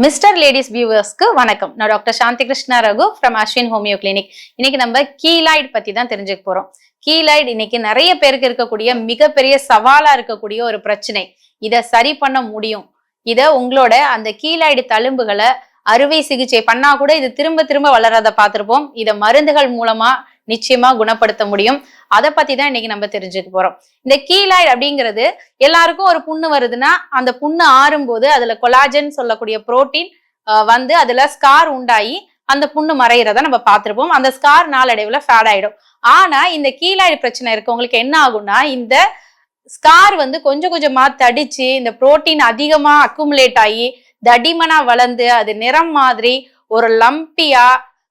Mister ladies வியூவர்ஸ்க்கு வணக்கம். நான் doctor Shanthi Krishna Raghu from Ashwin homeo clinic. இன்னைக்கு நம்ம கீலாய்டு பத்தி தான் தெரிஞ்சுக்க போறோம். கீலாய்டு இன்னைக்கு நிறைய பேருக்கு இருக்கக்கூடிய மிகப்பெரிய சவாலா இருக்கக்கூடிய ஒரு பிரச்சனை. இதை சரி பண்ண முடியும். இதை உங்களோட அந்த கீலாய்டு தழும்புகளை அறுவை சிகிச்சை பண்ணா கூட இது திரும்ப திரும்ப வளராத பார்த்திருப்போம். இதை மருந்துகள் மூலமா நிச்சயமா குணப்படுத்த முடியும். அதை பத்தி தான் இன்னைக்கு நம்ம தெரிஞ்சுக்க போறோம். இந்த கீலாய்டு அப்படிங்கிறது எல்லாருக்கும் ஒரு புண்ணு வருதுன்னா அந்த புண்ணு ஆறும்போது அதுல கொலாஜன் சொல்லக்கூடிய புரோட்டீன் வந்து அதுல ஸ்கார் உண்டாகி அந்த புண்ணு மறைகிறத நம்ம பார்த்திருப்போம். அந்த ஸ்கார் நாளடைவுல ஃபேட் ஆயிடும். ஆனா இந்த கீலாய்டு பிரச்சனை இருக்கவங்களுக்கு என்ன ஆகும்னா இந்த ஸ்கார் வந்து கொஞ்சம் கொஞ்சமா தடிச்சு இந்த புரோட்டீன் அதிகமா அக்குமுலேட் ஆகி தடிமனா வளர்ந்து அது நிறம் மாதிரி ஒரு லம்பியா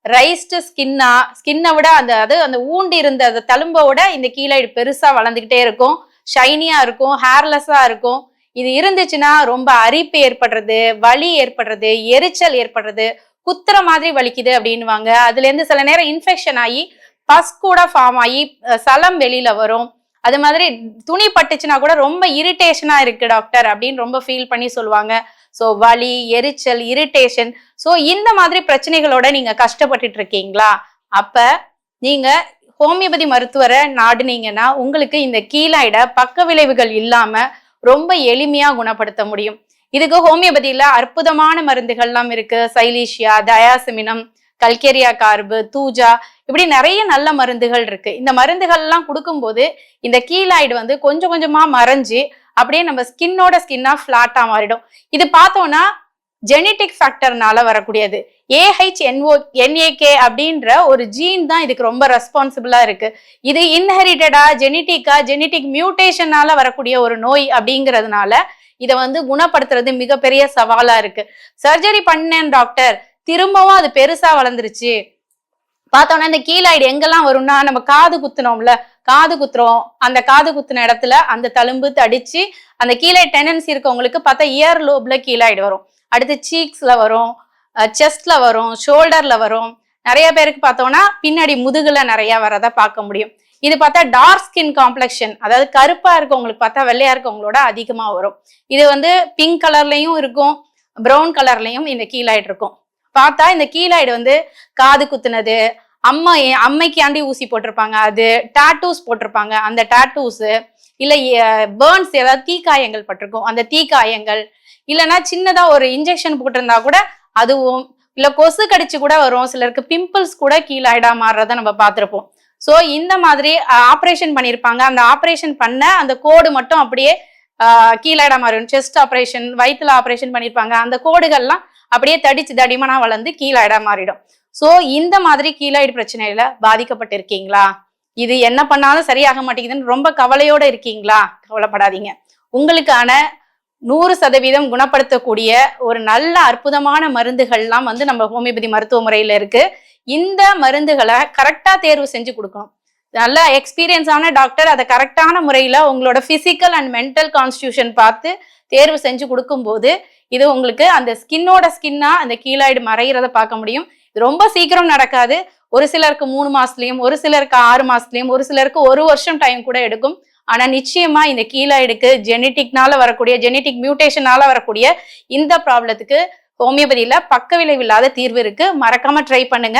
ரைஸ்டு ஸ்கின்னை விட அந்த ஊண்டி இருந்த அந்த தழும்போட இந்த கீலாய்டு பெருசா வளர்ந்துகிட்டே இருக்கும். ஷைனியா இருக்கும், ஹேர்லெஸ்ஸா இருக்கும். இது இருந்துச்சுன்னா ரொம்ப அரிப்பு ஏற்படுறது, வலி ஏற்படுறது, எரிச்சல் ஏற்படுறது, குத்துற மாதிரி வலிக்குது அப்படின்னுவாங்க. அதுல இருந்து சில நேரம் இன்ஃபெக்ஷன் ஆகி பஸ் கூட ஃபார்ம் ஆகி சலம் வெளியில வரும். அது மாதிரி துணி பட்டுச்சுன்னா கூட ரொம்ப இரிட்டேஷனா இருக்கு டாக்டர் அப்படின்னு ரொம்ப ஃபீல் பண்ணி சொல்லுவாங்க. ஸோ வலி, எரிச்சல், இரிட்டேஷன், ஸோ இந்த மாதிரி பிரச்சனைகளோட நீங்க கஷ்டப்பட்டுட்டு இருக்கீங்களா? அப்ப நீங்க ஹோமியோபதி மருத்துவரை நாடுனீங்கன்னா உங்களுக்கு இந்த கீலாய்ட பக்க விளைவுகள் இல்லாம ரொம்ப எளிமையா குணப்படுத்த முடியும். இதுக்கு ஹோமியோபதியில அற்புதமான மருந்துகள்லாம் இருக்கு. சைலீஷியா, டயாசிமினம், கல்கேரியா கார்பு, தூஜா, இப்படி நிறைய நல்ல மருந்துகள் இருக்கு. இந்த மருந்துகள் எல்லாம் கொடுக்கும்போது இந்த கீலாய்டு வந்து கொஞ்சம் கொஞ்சமா மறைஞ்சு அப்படியே நம்ம ஸ்கின்னா ஃபிளாட்டா மாறிடும். இது பார்த்தோம்னா ஜெனட்டிக் ஃபேக்டர்னால வரக்கூடியது. AHNOK அப்படின்ற ஒரு ஜீன் தான் இதுக்கு ரொம்ப ரெஸ்பான்சிபிளா இருக்கு. இது இன்ஹெரிட்டடா ஜெனட்டிக் மியூட்டேஷனால வரக்கூடிய ஒரு நோய் அப்படிங்கிறதுனால இதை வந்து குணப்படுத்துறது மிகப்பெரிய சவாலா இருக்கு. சர்ஜரி பண்ணேன் டாக்டர், திரும்பவும் அது பெருசா வளர்ந்துருச்சு. பார்த்தோம்னா இந்த கீலாய்டு எங்கெல்லாம் வரும்னா நம்ம காது குத்துனோம்ல, காது குத்துறோம், அந்த காது குத்துன இடத்துல அந்த தழும்பு தடிச்சு அந்த கீலாய்டு டெண்டன்சி இருக்கவங்களுக்கு பார்த்தா இயர் லோப்ல கீலாய்டு வரும். அடுத்து சீக்ஸ்ல வரும், செஸ்ட்ல வரும், ஷோல்டர்ல வரும். நிறைய பேருக்கு பார்த்தோம்னா பின்னாடி முதுகுல நிறைய வரதை பார்க்க முடியும். இது பார்த்தா டார்க் ஸ்கின் காம்ப்ளெக்ஷன், அதாவது கருப்பா இருக்கவங்களுக்கு பார்த்தா வெள்ளையா இருக்கவங்களோட அதிகமா வரும். இது வந்து பிங்க் கலர்லயும் இருக்கும், ப்ரௌன் கலர்லயும் இந்த கீலாய்டு இருக்கும். பார்த்தா இந்த கீலாய்டு வந்து காது குத்துனது, அம்மைக்காண்டி ஊசி போட்டிருப்பாங்க, அது டாட்டூஸ் போட்டிருப்பாங்க, அந்த டாட்டூஸ் இல்ல பேர்ன்ஸ், ஏதாவது தீக்காயங்கள் பட்டிருக்கும், அந்த தீக்காயங்கள் இல்லைன்னா சின்னதா ஒரு இன்ஜெக்ஷன் போட்டிருந்தா கூட அதுவும், இல்ல கொசு கடிச்சு கூட வரும். சிலருக்கு பிம்பிள்ஸ் கூட கீலாய்டா மாறுறத நம்ம பார்த்திருப்போம். ஸோ இந்த மாதிரி ஆப்ரேஷன் பண்ணியிருப்பாங்க. அந்த ஆப்ரேஷன் பண்ண அந்த கோடு மட்டும் அப்படியே கீலாய்டா மாறிடும். செஸ்ட் ஆப்ரேஷன், வயிற்றுல ஆப்ரேஷன் பண்ணியிருப்பாங்க, அந்த கோடுகள்லாம் அப்படியே தடிச்சு தடிமனா வளர்ந்து கீலாய்டா மாறிடும். சோ இந்த மாதிரி கீலாய்டு பிரச்சனையில பாதிக்கப்பட்டு இருக்கீங்களா? இது என்ன பண்ணாலும் சரியாக மாட்டேங்குதுன்னு ரொம்ப கவலையோட இருக்கீங்களா? கவலைப்படாதீங்க. உங்களுக்கான 100% குணப்படுத்தக்கூடிய ஒரு நல்ல அற்புதமான மருந்துகள்லாம் வந்து நம்ம ஹோமியோபதி மருத்துவ முறையில இருக்கு. இந்த மருந்துகளை கரெக்டா தேர்வு செஞ்சு கொடுக்கணும். நல்ல எக்ஸ்பீரியன்ஸான டாக்டர் அதை கரெக்டான முறையில உங்களோட பிசிக்கல் அண்ட் மென்டல் கான்ஸ்டிடியூஷன் பார்த்து தேர்வு செஞ்சு கொடுக்கும்போது இது உங்களுக்கு அந்த ஸ்கின்னா அந்த கீலாய்டு மறைகிறத பார்க்க முடியும். இது ரொம்ப சீக்கிரம் நடக்காது. ஒரு சிலருக்கு 3 மாசத்துலயும், ஒரு சிலருக்கு 6 மாசத்துலயும், ஒரு சிலருக்கு 1 வருஷம் டைம் கூட எடுக்கும். ஆனா நிச்சயமா இந்த கீலாய்டுக்கு ஜெனட்டிக் மியூட்டேஷனால வரக்கூடிய இந்த ப்ராப்ளத்துக்கு ஹோமியோபதியில பக்க விளைவு இல்லாத தீர்வு இருக்கு. மறக்காம ட்ரை பண்ணுங்க.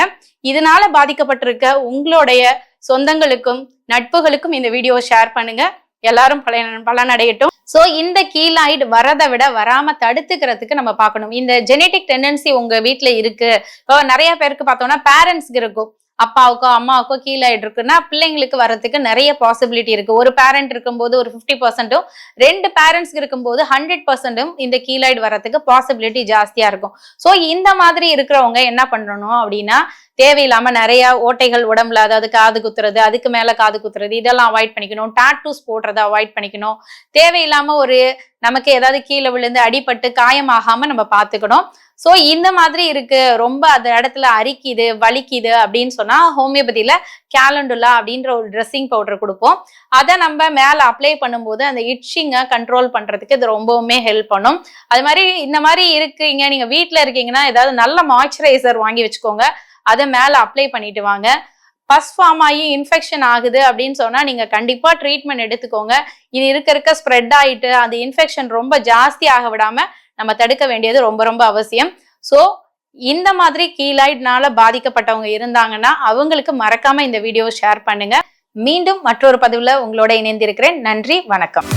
இதனால பாதிக்கப்பட்டிருக்க உங்களுடைய சொந்தங்களுக்கும் நட்புகளுக்கும் இந்த வீடியோ ஷேர் பண்ணுங்க. எல்லாரும் பலனடையட்டும். சோ இந்த கீலாய்டு வரதை விட வராம தடுத்துக்கிறதுக்கு நம்ம பார்க்கணும். இந்த ஜெனட்டிக் டெண்டன்சி உங்க வீட்டுல இருக்கு. இப்போ நிறைய பேருக்கு பார்த்தோம்னா பேரண்ட்ஸ்க்கு இருக்கும், அப்பாவுக்கோ அம்மாவுக்கோ கீலாய்டு இருக்குன்னா பிள்ளைங்களுக்கு வர்றதுக்கு நிறைய பாசிபிலிட்டி இருக்கு. ஒரு பேரண்ட் இருக்கும்போது ஒரு 50%, 2 பேரண்ட்ஸ்க்கு இருக்கும்போது 100% இந்த கீலாய்டு வர்றதுக்கு பாசிபிலிட்டி ஜாஸ்தியா இருக்கும். சோ இந்த மாதிரி இருக்கிறவங்க என்ன பண்ணணும் அப்படின்னா, தேவையில்லாம நிறைய ஓட்டைகள் உடம்புல, அதாவது காது குத்துறது, அதுக்கு மேல காது குத்துறது, இதெல்லாம் அவாய்ட் பண்ணிக்கணும். டாட்டூஸ் போடுறதை அவாய்ட் பண்ணிக்கணும். தேவையில்லாம நமக்கு ஏதாவது கீழே விழுந்து அடிபட்டு காயமாகாம நம்ம பார்த்துக்கணும். சோ இந்த மாதிரி இருக்கு, ரொம்ப அந்த இடத்துல அரிக்குது, வலிக்குது அப்படின்னு சொன்னா ஹோமியோபதியில கேலண்டுலா அப்படின்ற ஒரு ட்ரெஸ்ஸிங் பவுடர் கொடுப்போம். அதை நம்ம மேல அப்ளை பண்ணும்போது அந்த இட்சிங்கை கண்ட்ரோல் பண்றதுக்கு இது ரொம்பவுமே ஹெல்ப் பண்ணும். அது மாதிரி இந்த மாதிரி இருக்கீங்க, நீங்க வீட்டுல இருக்கீங்கன்னா ஏதாவது நல்ல மாய்ஸ்சரைசர் வாங்கி வச்சுக்கோங்க. அதை மேல அப்ளை பண்ணிட்டு வாங்க. பஸ் ஃபார்ம் ஆகி இன்ஃபெக்ஷன் ஆகுது அப்படின்னு சொன்னா நீங்க கண்டிப்பா ட்ரீட்மெண்ட் எடுத்துக்கோங்க. இது இருக்க ஸ்ப்ரெட் ஆயிட்டு அந்த இன்ஃபெக்ஷன் ரொம்ப ஜாஸ்தி ஆக விடாம நம்ம தடுக்க வேண்டியது ரொம்ப ரொம்ப அவசியம். சோ இந்த மாதிரி கீலாய்டுனால பாதிக்கப்பட்டவங்க இருந்தாங்கன்னா அவங்களுக்கு மறக்காம இந்த வீடியோ ஷேர் பண்ணுங்க. மீண்டும் மற்றொரு பதிவுல உங்களோட இணைந்திருக்கிறேன். நன்றி, வணக்கம்.